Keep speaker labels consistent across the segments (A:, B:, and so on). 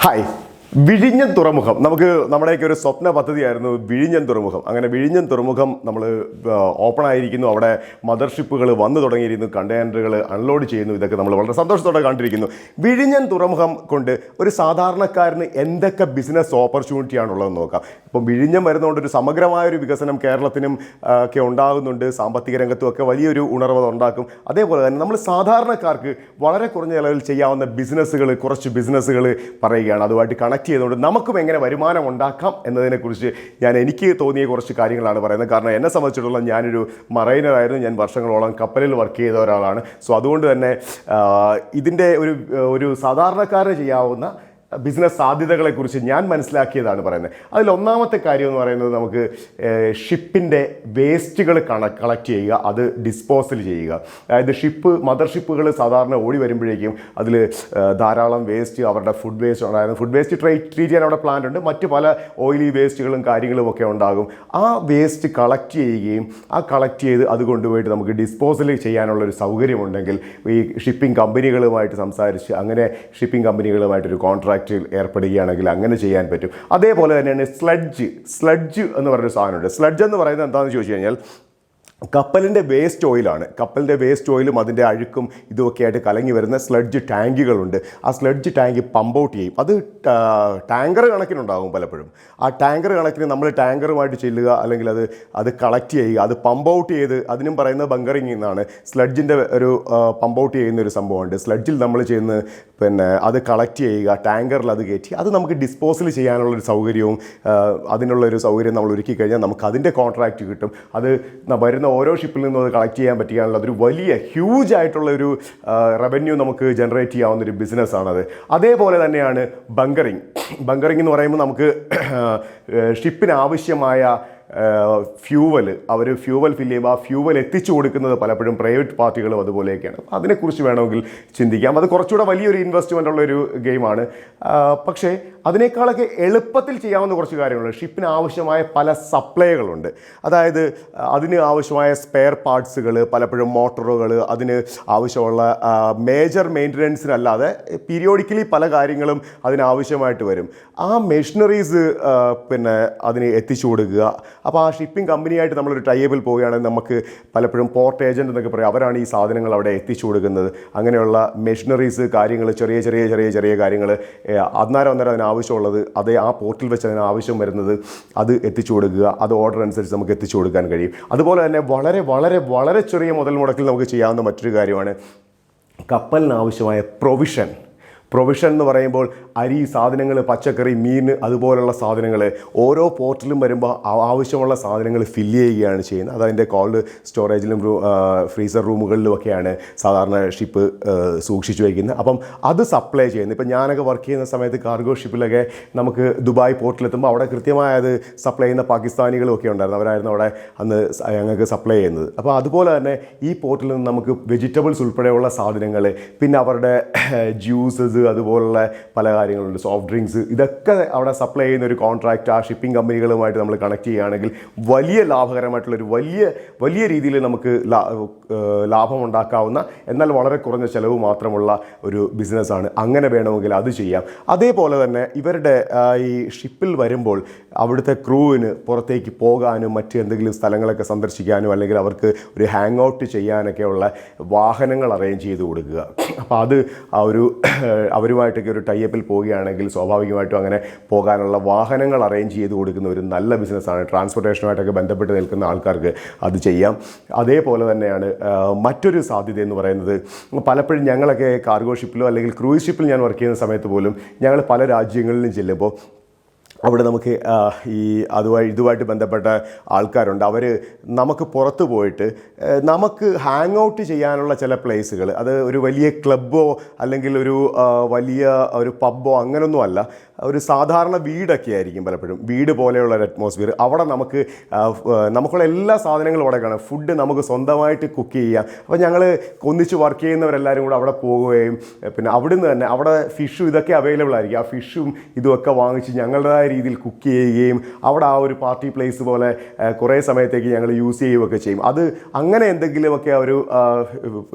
A: Hi. വിഴിഞ്ഞം തുറമുഖം നമ്മുടെയൊക്കെ ഒരു സ്വപ്ന പദ്ധതിയായിരുന്നു വിഴിഞ്ഞം തുറമുഖം. അങ്ങനെ വിഴിഞ്ഞം തുറമുഖം നമ്മൾ ഓപ്പൺ ആയിരിക്കുന്നു. അവിടെ മദർഷിപ്പുകൾ വന്നു തുടങ്ങിയിരിക്കുന്നു, കണ്ടെയ്നറുകൾ അൺലോഡ് ചെയ്യുന്നു. ഇതൊക്കെ നമ്മൾ വളരെ സന്തോഷത്തോടെ കണ്ടിരിക്കുന്നു. വിഴിഞ്ഞം തുറമുഖം കൊണ്ട് ഒരു സാധാരണക്കാരന് എന്തൊക്കെ ബിസിനസ് ഓപ്പർച്യൂണിറ്റി ആണുള്ളതെന്ന് നോക്കാം. ഇപ്പം വിഴിഞ്ഞം വരുന്നതുകൊണ്ട് ഒരു സമഗ്രമായൊരു വികസനം കേരളത്തിനും ഒക്കെ ഉണ്ടാകുന്നുണ്ട്. സാമ്പത്തിക രംഗത്തും ഒക്കെ വലിയൊരു ഉണർവ് ഉണ്ടാക്കും. അതേപോലെ തന്നെ നമ്മൾ സാധാരണക്കാർക്ക് വളരെ കുറഞ്ഞ ചിലവിൽ ചെയ്യാവുന്ന കുറച്ച് ബിസിനസ്സുകൾ പറയുകയാണ്. അതുമായിട്ട് കണക്ട് ചെയ്തുകൊണ്ട് നമുക്കും എങ്ങനെ വരുമാനം ഉണ്ടാക്കാം എന്നതിനെക്കുറിച്ച് എനിക്ക് തോന്നിയ കുറച്ച് കാര്യങ്ങളാണ് പറയുന്നത്. കാരണം എന്നെ സംബന്ധിച്ചിടത്തോളം ഞാനൊരു മറൈനറായിരുന്നു. ഞാൻ വർഷങ്ങളോളം കപ്പലിൽ വർക്ക് ചെയ്ത ഒരാളാണ്. സോ അതുകൊണ്ട് തന്നെ ഇതിൻ്റെ ഒരു സാധാരണക്കാരന് ചെയ്യാവുന്ന ബിസിനസ് സാധ്യതകളെക്കുറിച്ച് ഞാൻ മനസ്സിലാക്കിയതാണ് പറയുന്നത്. അതിൽ ഒന്നാമത്തെ കാര്യം എന്ന് പറയുന്നത്, നമുക്ക് ഷിപ്പിൻ്റെ വേസ്റ്റുകൾ കളക്ട് ചെയ്യുക, അത് ഡിസ്പോസൽ ചെയ്യുക. അതായത് മദർഷിപ്പുകൾ സാധാരണ ഓടി വരുമ്പോഴേക്കും അതിൽ ധാരാളം വേസ്റ്റ്, അവരുടെ ഫുഡ് വേസ്റ്റ് ഉണ്ടായിരുന്നു. ഫുഡ് വേസ്റ്റ് ട്രീറ്റ് ചെയ്യാൻ അവിടെ പ്ലാന്റ് ഉണ്ട്. മറ്റ് പല ഓയിലി വേസ്റ്റുകളും കാര്യങ്ങളും ഒക്കെ ഉണ്ടാകും. ആ വേസ്റ്റ് കളക്ട് ചെയ്യുകയും കളക്ട് ചെയ്ത് അത് കൊണ്ടുപോയിട്ട് നമുക്ക് ഡിസ്പോസൽ ചെയ്യാനുള്ളൊരു സൗകര്യമുണ്ടെങ്കിൽ ഈ ഷിപ്പിംഗ് കമ്പനികളുമായിട്ട് സംസാരിച്ച് അങ്ങനെ ഷിപ്പിംഗ് കമ്പനികളുമായിട്ടൊരു കോൺട്രാക്ട് ഏർപ്പെടുകയാണെങ്കിൽ അങ്ങനെ ചെയ്യാൻ പറ്റും. അതേപോലെ തന്നെയാണ് സ്ലഡ്ജ് എന്ന് പറഞ്ഞൊരു സാധനമുണ്ട്. സ്ലഡ്ജ് എന്ന് പറയുന്നത് എന്താണെന്ന് ചോദിച്ചു കഴിഞ്ഞാൽ, കപ്പലിൻ്റെ വേസ്റ്റ് ഓയിലാണ്. കപ്പലിൻ്റെ വേസ്റ്റ് ഓയിലും അതിൻ്റെ അഴുക്കും ഇതുമൊക്കെ ആയിട്ട് കലങ്ങി വരുന്ന സ്ലഡ്ജ് ടാങ്കുകളുണ്ട്. ആ സ്ലഡ്ജ് ടാങ്ക് പമ്പ് ഔട്ട് ചെയ്യും. അത് ടാങ്കർ കണക്കിനുണ്ടാകും പലപ്പോഴും. ആ ടാങ്കർ കണക്കിന് നമ്മൾ ടാങ്കറുമായിട്ട് ചെല്ലുക, അല്ലെങ്കിൽ അത് കളക്ട് ചെയ്യുക, അത് പമ്പ് ഔട്ട് ചെയ്ത്, അതിനും പറയുന്നത് ബങ്കറിങ് എന്നാണ്. സ്ലഡ്ജിൻ്റെ ഒരു പമ്പ് ഔട്ട് ചെയ്യുന്ന ഒരു സംഭവമുണ്ട്. സ്ലഡ്ജിൽ നമ്മൾ ചെയ്യുന്ന അത് കളക്ട് ചെയ്യുക, ടാങ്കറിൽ അത് കയറ്റി അത് നമുക്ക് ഡിസ്പോസൽ ചെയ്യാനുള്ളൊരു സൗകര്യവും അതിനുള്ളൊരു സൗകര്യം നമ്മൾ ഒരുക്കി കഴിഞ്ഞാൽ നമുക്ക് അതിൻ്റെ കോൺട്രാക്റ്റ് കിട്ടും. അത് വരുന്ന ഓരോ ഷിപ്പിൽ നിന്നും അത് കളക്ട് ചെയ്യാൻ പറ്റുകയാണല്ലോ. അതൊരു വലിയ ഹ്യൂജ് ആയിട്ടുള്ള ഒരു റവന്യൂ നമുക്ക് ജനറേറ്റ് ചെയ്യാവുന്ന ഒരു ബിസിനസ്സാണത്. അതേപോലെ തന്നെയാണ് ബങ്കറിങ് എന്ന് പറയുമ്പോൾ, നമുക്ക് ഷിപ്പിന് ആവശ്യമായ അവർ ഫ്യൂവൽ ഫില്ല് ചെയ്യുമ്പോൾ ആ ഫ്യൂവൽ എത്തിച്ചു കൊടുക്കുന്നത് പലപ്പോഴും പ്രൈവറ്റ് പാർട്ടികളും അതുപോലെയൊക്കെയാണ്. അതിനെക്കുറിച്ച് വേണമെങ്കിൽ ചിന്തിക്കാം. അത് കുറച്ചുകൂടെ വലിയൊരു ഇൻവെസ്റ്റ്മെൻ്റ് ഉള്ളൊരു ഗെയിമാണ്. പക്ഷേ അതിനേക്കാളൊക്കെ എളുപ്പത്തിൽ ചെയ്യാവുന്ന കുറച്ച് കാര്യങ്ങളുണ്ട്. ഷിപ്പിന് ആവശ്യമായ പല സപ്ലൈകളുണ്ട്. അതായത് അതിന് ആവശ്യമായ സ്പെയർ പാർട്സുകൾ, പലപ്പോഴും മോട്ടറുകൾ, അതിന് ആവശ്യമുള്ള മേജർ മെയിൻ്റനൻസിനല്ലാതെ പീരിയോഡിക്കലി പല കാര്യങ്ങളും അതിനാവശ്യമായിട്ട് വരും. ആ മെഷീനറീസ് അതിന് എത്തിച്ചു കൊടുക്കുക. അപ്പോൾ ആ ഷിപ്പിംഗ് കമ്പനിയായിട്ട് നമ്മളൊരു ടൈപ്പിൽ പോവുകയാണെങ്കിൽ നമുക്ക് പലപ്പോഴും പോർട്ട് ഏജൻറ്റ് എന്നൊക്കെ പറയും, അവരാണ് ഈ സാധനങ്ങൾ അവിടെ എത്തിച്ചു കൊടുക്കുന്നത്. അങ്ങനെയുള്ള മെഷീനറീസ് കാര്യങ്ങൾ, ചെറിയ കാര്യങ്ങൾ അന്നേരം അതിനാവശ്യമുള്ളത്, അത് ആ പോർട്ടിൽ വെച്ച് അതിനാവശ്യം വരുന്നത് അത് എത്തിച്ചു കൊടുക്കുക. അത് ഓർഡർ അനുസരിച്ച് നമുക്ക് എത്തിച്ചു കൊടുക്കാൻ കഴിയും. അതുപോലെ തന്നെ വളരെ വളരെ വളരെ ചെറിയ മുതൽ മുടക്കിൽ നമുക്ക് ചെയ്യാവുന്ന മറ്റൊരു കാര്യമാണ് കപ്പലിനാവശ്യമായ പ്രൊവിഷൻ എന്ന് പറയുമ്പോൾ അരി, സാധനങ്ങൾ, പച്ചക്കറി, മീൻ, അതുപോലുള്ള സാധനങ്ങൾ ഓരോ പോർട്ടിലും വരുമ്പോൾ ആവശ്യമുള്ള സാധനങ്ങൾ ഫില്ല് ചെയ്യുകയാണ് ചെയ്യുന്നത്. അതതിൻ്റെ കോൾഡ് സ്റ്റോറേജിലും ഫ്രീസർ റൂമുകളിലുമൊക്കെയാണ് സാധാരണ ഷിപ്പ് സൂക്ഷിച്ചു വയ്ക്കുന്നത്. അപ്പം അത് സപ്ലൈ ചെയ്യുന്നത്. ഇപ്പം ഞാനൊക്കെ വർക്ക് ചെയ്യുന്ന സമയത്ത് കാർഗോ ഷിപ്പിലൊക്കെ നമുക്ക് ദുബായ് പോർട്ടിലെത്തുമ്പോൾ അവിടെ കൃത്യമായി അത് സപ്ലൈ ചെയ്യുന്ന പാകിസ്ഥാനികളും ഒക്കെ ഉണ്ടായിരുന്നു. അവരായിരുന്നു അവിടെ അന്ന് ഞങ്ങൾക്ക് സപ്ലൈ ചെയ്യുന്നത്. അപ്പോൾ അതുപോലെ തന്നെ ഈ പോർട്ടിൽ നിന്ന് നമുക്ക് വെജിറ്റബിൾസ് ഉൾപ്പെടെയുള്ള സാധനങ്ങൾ, പിന്നെ അവരുടെ ജ്യൂസസ്, അതുപോലുള്ള പല കാര്യങ്ങളുണ്ട്, സോഫ്റ്റ് ഡ്രിങ്ക്സ്, ഇതൊക്കെ അവിടെ സപ്ലൈ ചെയ്യുന്ന ഒരു കോൺട്രാക്റ്റ് ആ ഷിപ്പിംഗ് കമ്പനികളുമായിട്ട് നമ്മൾ കണക്ട് ചെയ്യുകയാണെങ്കിൽ വലിയ ലാഭകരമായിട്ടുള്ളൊരു വലിയ രീതിയിൽ നമുക്ക് ലാഭം ഉണ്ടാക്കാവുന്ന, എന്നാൽ വളരെ കുറഞ്ഞ ചിലവ് മാത്രമുള്ള ഒരു ബിസിനസ്സാണ്. അങ്ങനെ വേണമെങ്കിൽ അത് ചെയ്യാം. അതേപോലെ തന്നെ ഇവരുടെ ഈ ഷിപ്പിൽ വരുമ്പോൾ അവിടുത്തെ ക്രൂവിന് പുറത്തേക്ക് പോകാനും മറ്റെന്തെങ്കിലും സ്ഥലങ്ങളൊക്കെ സന്ദർശിക്കാനും, അല്ലെങ്കിൽ അവർക്ക് ഒരു ഹാങ് ഔട്ട് ചെയ്യാനൊക്കെയുള്ള വാഹനങ്ങൾ അറേഞ്ച് ചെയ്ത് കൊടുക്കുക. അപ്പോൾ അത് അവരുമായിട്ടൊക്കെ ഒരു ടൈപ്പിൽ പോവുകയാണെങ്കിൽ സ്വാഭാവികമായിട്ടും അങ്ങനെ പോകാനുള്ള വാഹനങ്ങൾ അറേഞ്ച് ചെയ്ത് കൊടുക്കുന്ന ഒരു നല്ല ബിസിനസ്സാണ്. ട്രാൻസ്പോർട്ടേഷനുമായിട്ടൊക്കെ ബന്ധപ്പെട്ട് നിൽക്കുന്ന ആൾക്കാർക്ക് അത് ചെയ്യാം. അതേപോലെ തന്നെയാണ് മറ്റൊരു സാധ്യത എന്ന് പറയുന്നത്, പലപ്പോഴും ഞങ്ങളൊക്കെ കാർഗോ ഷിപ്പിലോ അല്ലെങ്കിൽ ക്രൂയിസ് ഷിപ്പിൽ ഞാൻ വർക്ക് ചെയ്യുന്ന സമയത്ത് പോലും ഞങ്ങൾ പല രാജ്യങ്ങളിലും ചെല്ലുമ്പോൾ അവിടെ നമുക്ക് ഇതുമായിട്ട് ബന്ധപ്പെട്ട ആൾക്കാരുണ്ട്. അവർ നമുക്ക് പുറത്ത് പോയിട്ട് നമുക്ക് ഹാങ് ഔട്ട് ചെയ്യാനുള്ള ചില പ്ലേസുകൾ, അത് ഒരു വലിയ ക്ലബ്ബോ അല്ലെങ്കിൽ ഒരു പബ്ബോ അങ്ങനെയൊന്നും അല്ല, ഒരു സാധാരണ വീടൊക്കെ ആയിരിക്കും. പലപ്പോഴും വീട് പോലെയുള്ള ഒരു അറ്റ്മോസ്ഫിയർ. അവിടെ നമുക്കുള്ള എല്ലാ സാധനങ്ങളും അവിടെ കാണാം. ഫുഡ് നമുക്ക് സ്വന്തമായിട്ട് കുക്ക് ചെയ്യാം. അപ്പോൾ ഞങ്ങൾ ഒന്നിച്ച് വർക്ക് ചെയ്യുന്നവരെല്ലാവരും കൂടെ അവിടെ പോകുകയും പിന്നെ അവിടുന്ന് തന്നെ അവിടെ ഫിഷും ഇതൊക്കെ അവൈലബിൾ ആയിരിക്കും. ആ ഫിഷും ഇതുമൊക്കെ വാങ്ങിച്ച് ഞങ്ങളുടേതായ രീതിയിൽ കുക്ക് ചെയ്യുകയും അവിടെ ആ ഒരു പാർട്ടി പ്ലേസ് പോലെ കുറേ സമയത്തേക്ക് ഞങ്ങൾ യൂസ് ചെയ്യുകയൊക്കെ ചെയ്യും. അത് അങ്ങനെ എന്തെങ്കിലുമൊക്കെ ഒരു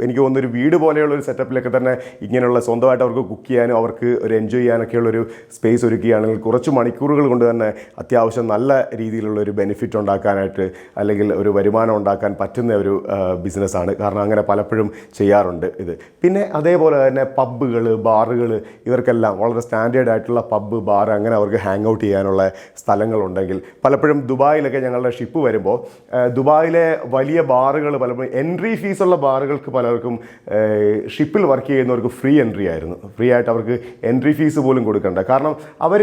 A: എനിക്ക് തോന്നുന്നൊരു വീട് പോലെയുള്ള ഒരു സെറ്റപ്പിലൊക്കെ തന്നെ ഇങ്ങനെയുള്ള സ്വന്തമായിട്ട് അവർക്ക് കുക്ക് ചെയ്യാനും അവർക്ക് ഒരു എൻജോയ് ചെയ്യാനൊക്കെയുള്ളൊരു സ്പേസ് ഒരുക്കുകയാണെങ്കിൽ കുറച്ച് മണിക്കൂറുകൾ കൊണ്ട് തന്നെ അത്യാവശ്യം നല്ല രീതിയിലുള്ള ഒരു ബെനിഫിറ്റ് ഉണ്ടാക്കാനായിട്ട് അല്ലെങ്കിൽ ഒരു വരുമാനം ഉണ്ടാക്കാൻ പറ്റുന്ന ഒരു ബിസിനസ്സാണ്. കാരണം അങ്ങനെ പലപ്പോഴും ചെയ്യാറുണ്ട് ഇത്. പിന്നെ അതേപോലെ തന്നെ പബ്ബുകൾ, ബാറുകൾ, ഇവർക്കെല്ലാം വളരെ സ്റ്റാൻഡേർഡ് ആയിട്ടുള്ള പബ്ബ്, ബാർ അങ്ങനെ അവർക്ക് ഹാങ് ഔട്ട് ചെയ്യാനുള്ള സ്ഥലങ്ങളുണ്ടെങ്കിൽ പലപ്പോഴും ദുബായിലൊക്കെ ഞങ്ങളുടെ ഷിപ്പ് വരുമ്പോൾ ദുബായിലെ വലിയ ബാറുകൾ പലപ്പോഴും എൻട്രി ഫീസുള്ള ബാറുകൾക്ക് പലർക്കും ഷിപ്പിൽ വർക്ക് ചെയ്യുന്നവർക്ക് ഫ്രീ എൻട്രി ആയിരുന്നു. ഫ്രീ ആയിട്ട് അവർക്ക് എൻട്രി ഫീസ് പോലും കൊടുക്കണ്ട. കാരണം അവർ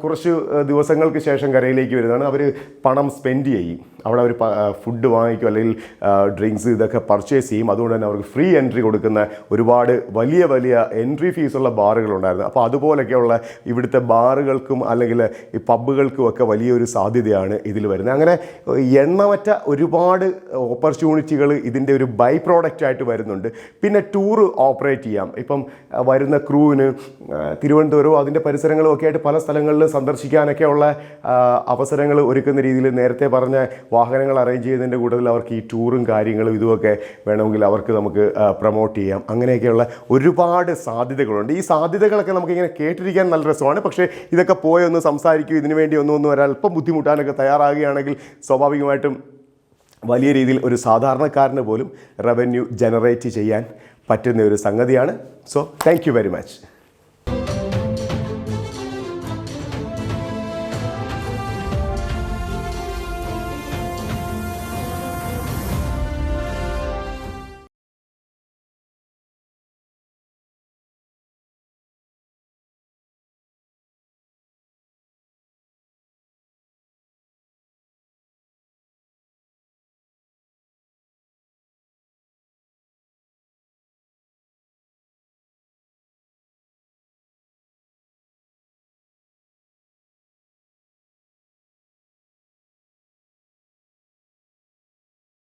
A: കുറച്ച് ദിവസങ്ങൾക്ക് ശേഷം കരയിലേക്ക് വരുന്നതാണ്. അവർ പണം സ്പെൻഡ് ചെയ്യും, അവിടെ അവർ ഫുഡ് വാങ്ങിക്കും അല്ലെങ്കിൽ ഡ്രിങ്ക്സ് ഇതൊക്കെ പർച്ചേസ് ചെയ്യും. അതുകൊണ്ട് തന്നെ അവർക്ക് ഫ്രീ എൻട്രി കൊടുക്കുന്ന ഒരുപാട് വലിയ വലിയ എൻട്രി ഫീസുള്ള ബാറുകളുണ്ടായിരുന്നു. അപ്പോൾ അതുപോലെയൊക്കെയുള്ള ഇവിടുത്തെ ബാറുകൾക്കും അല്ലെങ്കിൽ ഈ പബ്ബുകൾക്കും ഒക്കെ വലിയൊരു സാധ്യതയാണ് ഇതിൽ വരുന്നത്. അങ്ങനെ എണ്ണമറ്റ ഒരുപാട് ഓപ്പർച്യൂണിറ്റികൾ ഇതിൻ്റെ ഒരു ബൈ പ്രോഡക്റ്റ് ആയിട്ട് വരുന്നുണ്ട്. പിന്നെ ടൂർ ഓപ്പറേറ്റ് ചെയ്യാം. ഇപ്പം വരുന്ന ക്രൂവിന് തിരുവനന്തപുരവും അതിൻ്റെ പരിസരങ്ങളും ഒക്കെ ആയിട്ട് പല സ്ഥലങ്ങളിൽ സന്ദർശിക്കാനൊക്കെ ഉള്ള അവസരങ്ങൾ ഒരുക്കുന്ന രീതിയിൽ നേരത്തെ പറഞ്ഞ വാഹനങ്ങൾ അറേഞ്ച് ചെയ്യുന്നതിൻ്റെ കൂട്ടത്തിൽ അവർക്ക് ഈ ടൂറും കാര്യങ്ങളും ഇതുമൊക്കെ വേണമെങ്കിൽ അവർക്ക് നമുക്ക് പ്രൊമോട്ട് ചെയ്യാം. അങ്ങനെയൊക്കെയുള്ള ഒരുപാട് സാധ്യതകളുണ്ട്. ഈ സാധ്യതകളൊക്കെ നമുക്കിങ്ങനെ കേട്ടിരിക്കാൻ നല്ല രസമാണ്. പക്ഷേ ഇതൊക്കെ പോയൊന്ന് സംസാരിക്കും, ഇതിനു വേണ്ടി ഒന്നും ഒരല്പം ബുദ്ധിമുട്ടാനൊക്കെ തയ്യാറാകുകയാണെങ്കിൽ സ്വാഭാവികമായിട്ടും വലിയ രീതിയിൽ ഒരു സാധാരണക്കാരന് പോലും റവന്യൂ ജനറേറ്റ് ചെയ്യാൻ പറ്റുന്ന ഒരു സംഗതിയാണ്. So thank you very much.